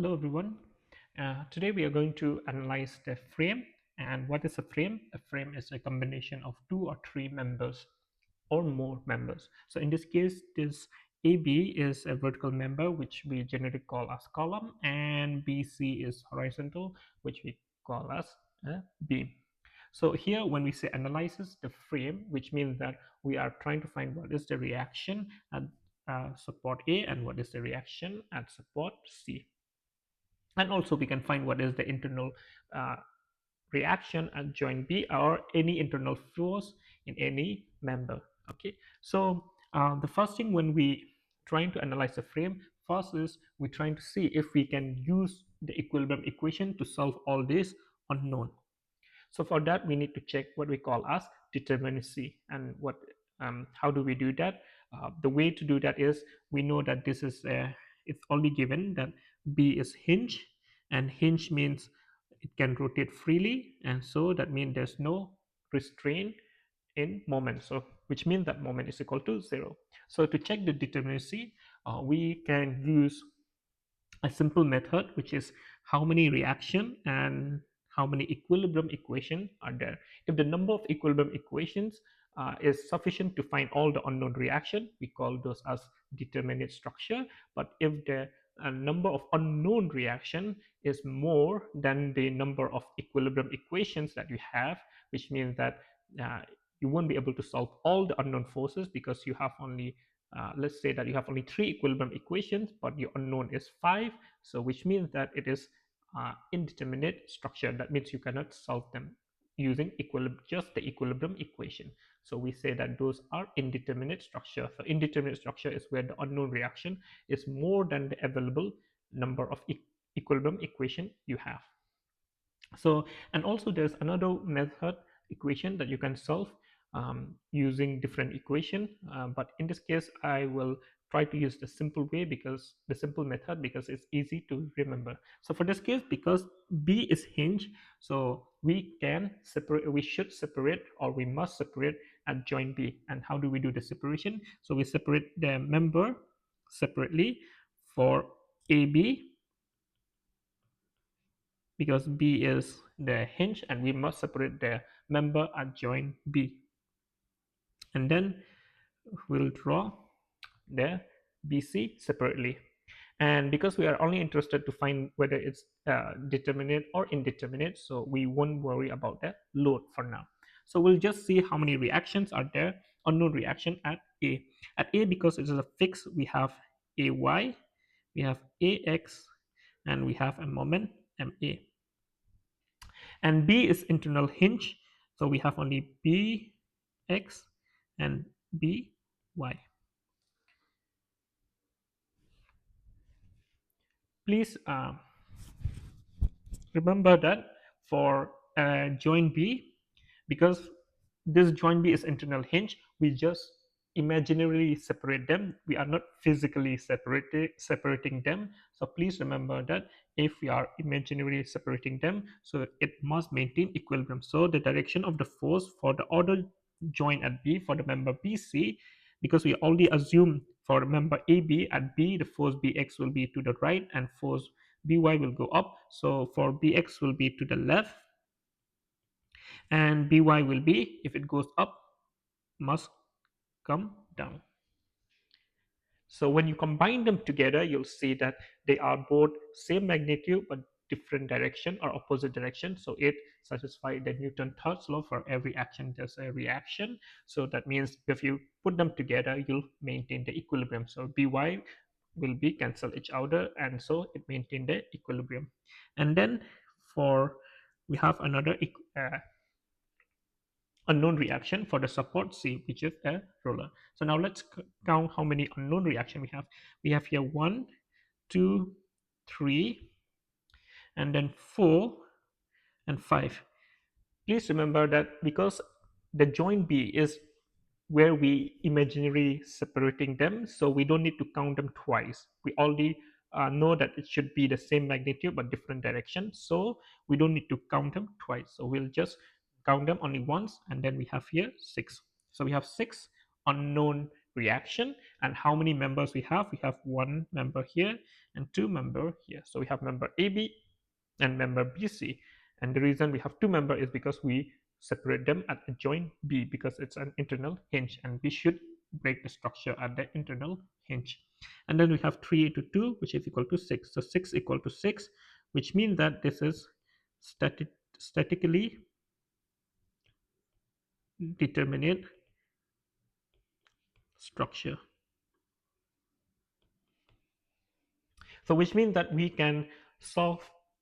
Hello everyone. Today we are going to analyze the frame. And what is a frame? A frame is a combination of two or three members or more members. So in this case, this AB is a vertical member, which we generally call as column, and BC is horizontal, which we call as a beam. So here, when we say analysis the frame, which means that we are trying to find what is the reaction at support A and what is the reaction at support C, and also we can find what is the internal uh, reaction at joint B or any internal force in any member. Okay, so the first thing when we trying to analyze the frame, first is we're trying to see if we can use the equilibrium equation to solve all this unknown. So for that, we need to check what we call as determinacy. And what how do we do that? The way to do that is we know that this is it's only given that B is hinge, and hinge means it can rotate freely, and so that means there's no restraint in moment. So which means that moment is equal to zero. So to check the determinacy, we can use a simple method, which is how many reaction and how many equilibrium equation are there. If the number of equilibrium equations is sufficient to find all the unknown reaction, we call those as determinate structure. But if the number of unknown reaction is more than the number of equilibrium equations that you have, which means that uh, you won't be able to solve all the unknown forces because you have only let's say that you have only three equilibrium equations, but your unknown is five. So which means that it is indeterminate structure. That means you cannot solve them using just the equilibrium equation. So we say that those are indeterminate structure. So indeterminate structure is where the unknown reaction is more than the available number of equilibrium equation you have. So, and also there's another method equation that you can solve using different equation, but in this case I will try to use the simple way, because the simple method, because it's easy to remember. So for this case, because B is hinge, so we should separate, or we must separate at joint B. And how do we do the separation? So we separate the member separately for AB, because B is the hinge and we must separate the member at joint B. And then we'll draw the BC separately. And because we are only interested to find whether it's determinate or indeterminate, so we won't worry about the load for now. So we'll just see how many reactions are there, unknown reaction at A. At A, because it is a fixed, we have AY, we have AX, and we have a moment MA. And B is internal hinge, so we have only BX and BY. Please remember that for joint B, because this joint B is internal hinge, we just imaginarily separate them. We are not physically separating them. So please remember that if we are imaginarily separating them, so it must maintain equilibrium. So the direction of the force for the other joint at B, for the member BC, because we already assume for member AB at B, the force BX will be to the right and force BY will go up. So for BX will be to the left, and BY will be, if it goes up, must come down. So when you combine them together, you'll see that they are both same magnitude but different direction or opposite direction. So it satisfies the Newton third law. For every action there's a reaction. So that means if you put them together, you'll maintain the equilibrium. So By will be cancel each other, and so it maintain the equilibrium. And then for we have another unknown reaction for the support C, which is a roller. So now let's count how many unknown reaction we have. We have here 1, 2, 3, and then 4 and 5. Please remember that because the joint B is where we imaginary separating them, so we don't need to count them twice. We already know that it should be the same magnitude but different direction, so we don't need to count them twice. So we'll just count them only once, and then we have here 6. So we have 6 unknown reaction. And how many members we have? We have one member here and two member here. So we have member AB and member BC. And the reason we have two member is because we separate them at a joint B, because it's an internal hinge and we should break the structure at the internal hinge. And then we have 3 into 2, which is equal to 6. So 6 equal to 6, which means that this is statically determinate structure. So which means that we can solve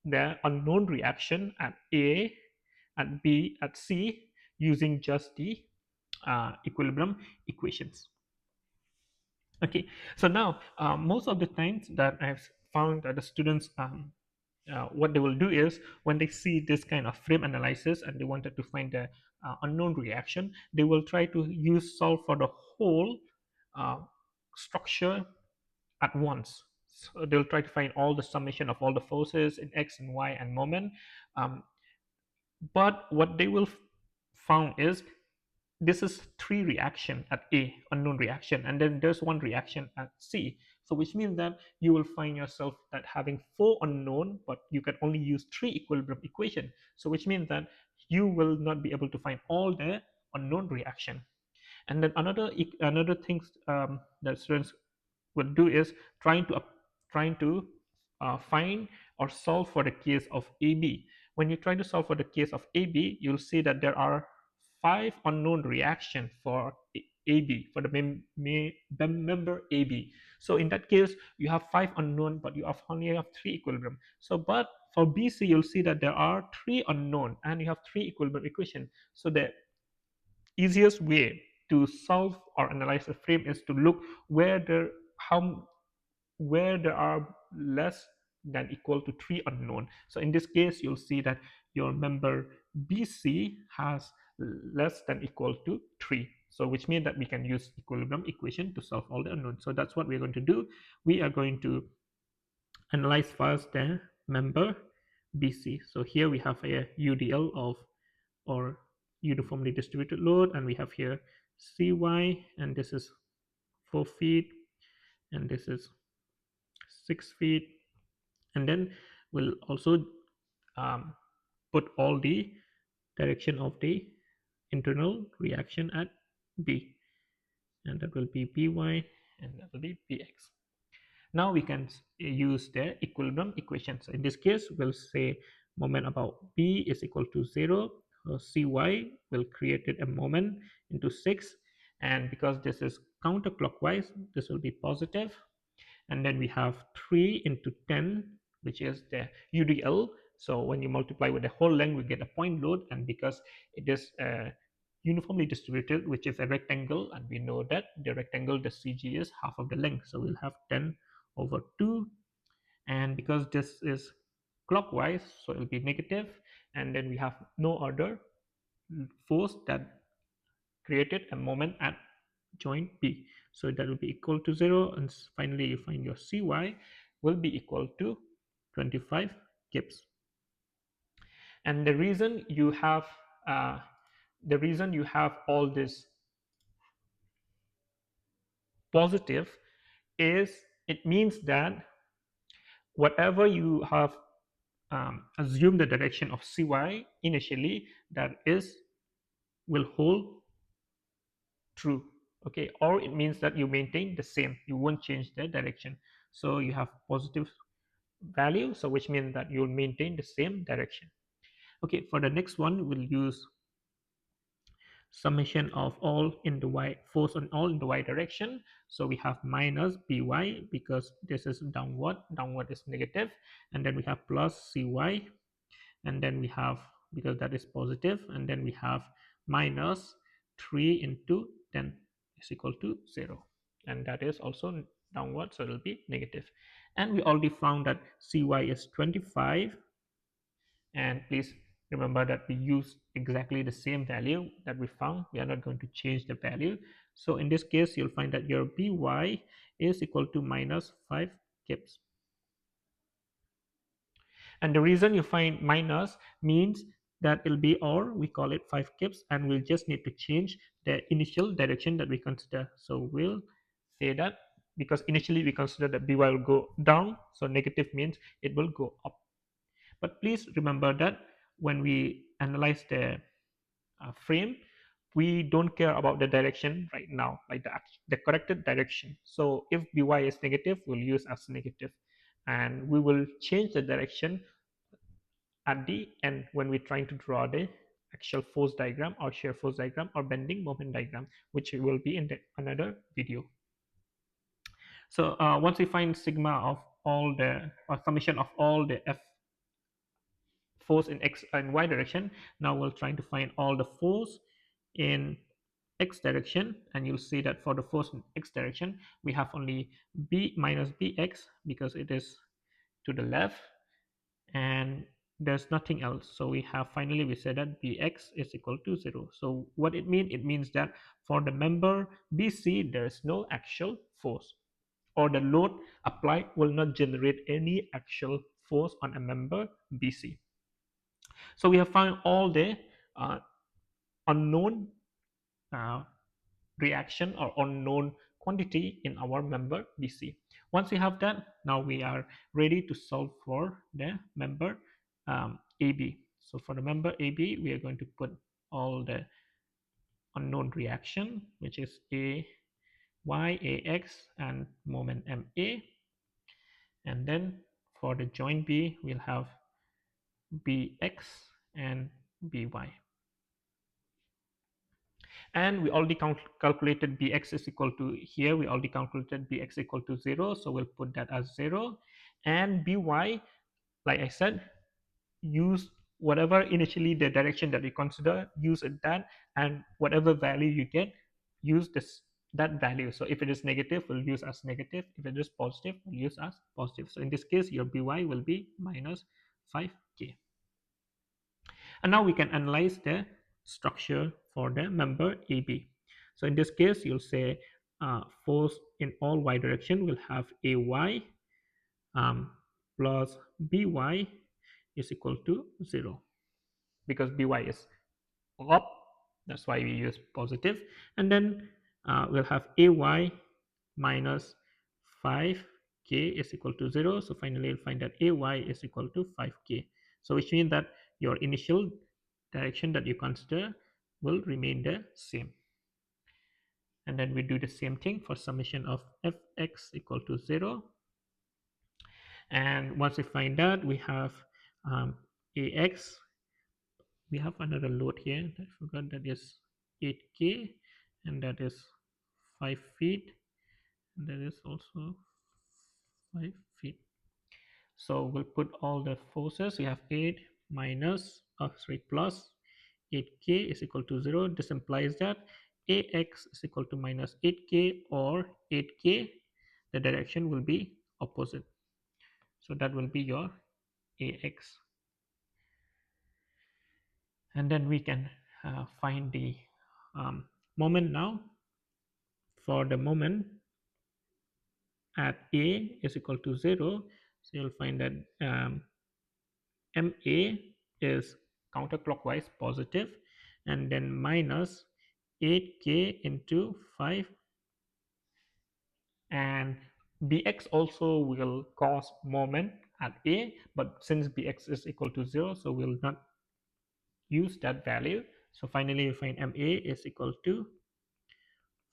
the unknown reaction at A, at B, at C using just the equilibrium equations. Okay, so now most of the times that I've found that the students what they will do is when they see this kind of frame analysis and they wanted to find the unknown reaction, they will try to use solve for the whole uh, structure at once. So they'll try to find all the summation of all the forces in x and y and moment. Um, but what they will found is this is three reaction at A, unknown reaction, and then there's one reaction at C. So which means that you will find yourself that having four unknown, but you can only use three equilibrium equation. So which means that you will not be able to find all the unknown reaction. And then another things that students will do is trying to find or solve for the case of AB. When you try to solve for the case of AB, you'll see that there are five unknown reactions for AB, for the member AB. So in that case, you have five unknown, but you only have three equilibrium. So, but for BC, you'll see that there are three unknown, and you have three equilibrium equation. So the easiest way to solve or analyze a frame is to look where there how where there are less than equal to three unknown. So in this case, you'll see that your member BC has less than equal to 3. So which means that we can use equilibrium equation to solve all the unknowns. So that's what we're going to do. We are going to analyze first the member BC. So here we have a UDL of or uniformly distributed load, and we have here CY, and this is 4 feet, and this is 6 feet. And then we'll also um, put all the direction of the internal reaction at B, and that will be By and that will be Bx. Now we can use the equilibrium equation. So in this case, we'll say moment about B is equal to 0. So Cy will create a moment into 6, and because this is counterclockwise, this will be positive. And then we have 3 into 10, which is the UDL. So when you multiply with the whole length, we get a point load, and because it is uniformly distributed, which is a rectangle, and we know that the rectangle, the CG is half of the length, so we'll have 10 over 2. And because this is clockwise, so it will be negative, and then we have no other force that created a moment at joint B. So that will be equal to 0, and finally you find your Cy will be equal to 25 Gibbs. And the reason you have all this positive is it means that whatever you have assumed the direction of Cy initially, that is will hold true. Okay, or it means that you maintain the same, you won't change the direction. So you have positive value, so which means that you'll maintain the same direction. Okay, for the next one, we'll use summation of all in the y force on all in the y direction. So we have minus By because this is downward is negative, and then we have plus Cy, and then we have, because that is positive, and then we have minus 3 into 10 is equal to 0, and that is also downward, so it will be negative. And we already found that Cy is 25, and please remember that we use exactly the same value that we found. We are not going to change the value. So in this case, you'll find that your By is equal to minus 5 Gibbs. And the reason you find minus means that will be, or we call it 5 kips, and we'll just need to change the initial direction that we consider. So we'll say that because initially we consider that by will go down, so negative means it will go up. But please remember that when we analyze the frame, we don't care about the direction right now, like the corrected direction. So if by is negative, we'll use as negative, and we will change the direction at the end when we're trying to draw the actual force diagram or shear force diagram or bending moment diagram, which will be in the another video. So once we find sigma of all the, or summation of all the f force in x and y direction, now we'll try to find all the force in x direction, and you'll see that for the force in x direction we have only b minus bx because it is to the left, and there's nothing else. So we have, finally we said that bx is equal to 0. So what it means, it means that for the member bc there is no actual force, or the load applied will not generate any actual force on a member bc. So we have found all the uh, unknown uh, reaction or unknown quantity in our member BC. Once we have that, now we are ready to solve for the member AB. So for the member AB, we are going to put all the unknown reaction, which is A, Y, AX, and moment MA. And then for the joint B, we'll have BX and BY. And we already calculated bx is equal to, here we already calculated bx equal to 0, so we'll put that as 0. And by, like I said, use whatever initially the direction that we consider, use it that, and whatever value you get, use this that value. So if it is negative, we'll use as negative. If it is positive, we'll use as positive. So in this case, your by will be minus 5k. And now we can analyze the structure for the member AB. So in this case, you'll say force in all y direction will have AY plus BY is equal to 0, because BY is up. That's why we use positive. And then we'll have AY minus 5k is equal to 0. So finally, you'll find that AY is equal to 5k. So which means that your initial direction that you consider will remain the same. And then we do the same thing for summation of fx equal to 0. And once we find that, we have ax. We have another load here. I forgot, that is 8k, and that is 5 feet. And that is also 5 feet. So we'll put all the forces. We have 8 minus, plus 8k is equal to 0. This implies that ax is equal to minus 8k or 8k. The direction will be opposite. So that will be your ax. And then we can find the moment now. For the moment at a is equal to 0, so you'll find that MA is counterclockwise positive, and then minus 8k into 5, and bx also will cause moment at A, but since bx is equal to 0, so we'll not use that value. So finally we find MA is equal to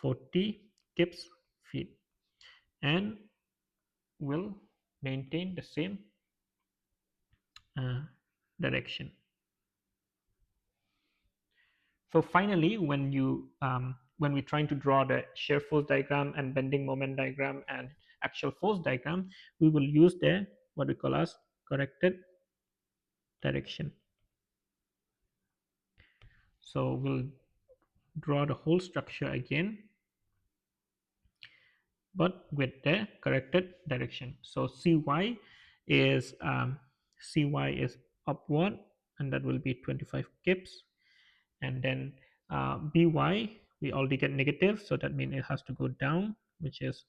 40 kips feet, and will maintain the same direction. So finally, when we're trying to draw the shear force diagram and bending moment diagram and actual force diagram, we will use the what we call as corrected direction. So we'll draw the whole structure again, but with the corrected direction. So cy is upward, and that will be 25 kips. And then by, we already get negative, so that means it has to go down, which is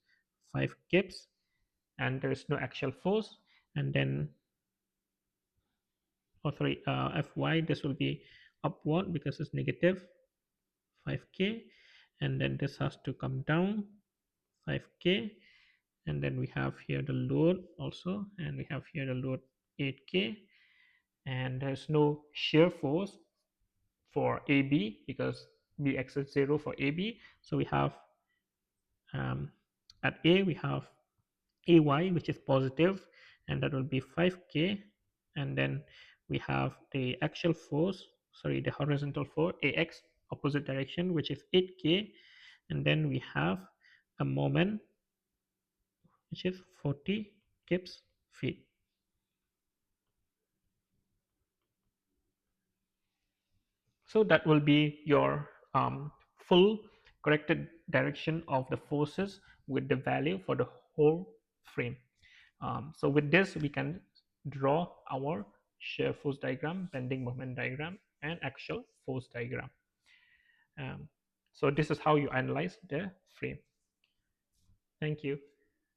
5 kips, and there is no actual force. And then or sorry, Fy, this will be upward because it's negative 5k, and then this has to come down 5k, and then we have here the load also, and we have here the load 8k, and there's no shear force for AB because Bx is 0 for AB. So we have at A we have AY, which is positive, and that will be 5k, and then we have the axial force, sorry, the horizontal force AX, opposite direction, which is 8k, and then we have a moment which is 40 kips feet. So that will be your full corrected direction of the forces with the value for the whole frame. So with this, we can draw our shear force diagram, bending moment diagram, and axial force diagram. Um, so this is how you analyze the frame. Thank you.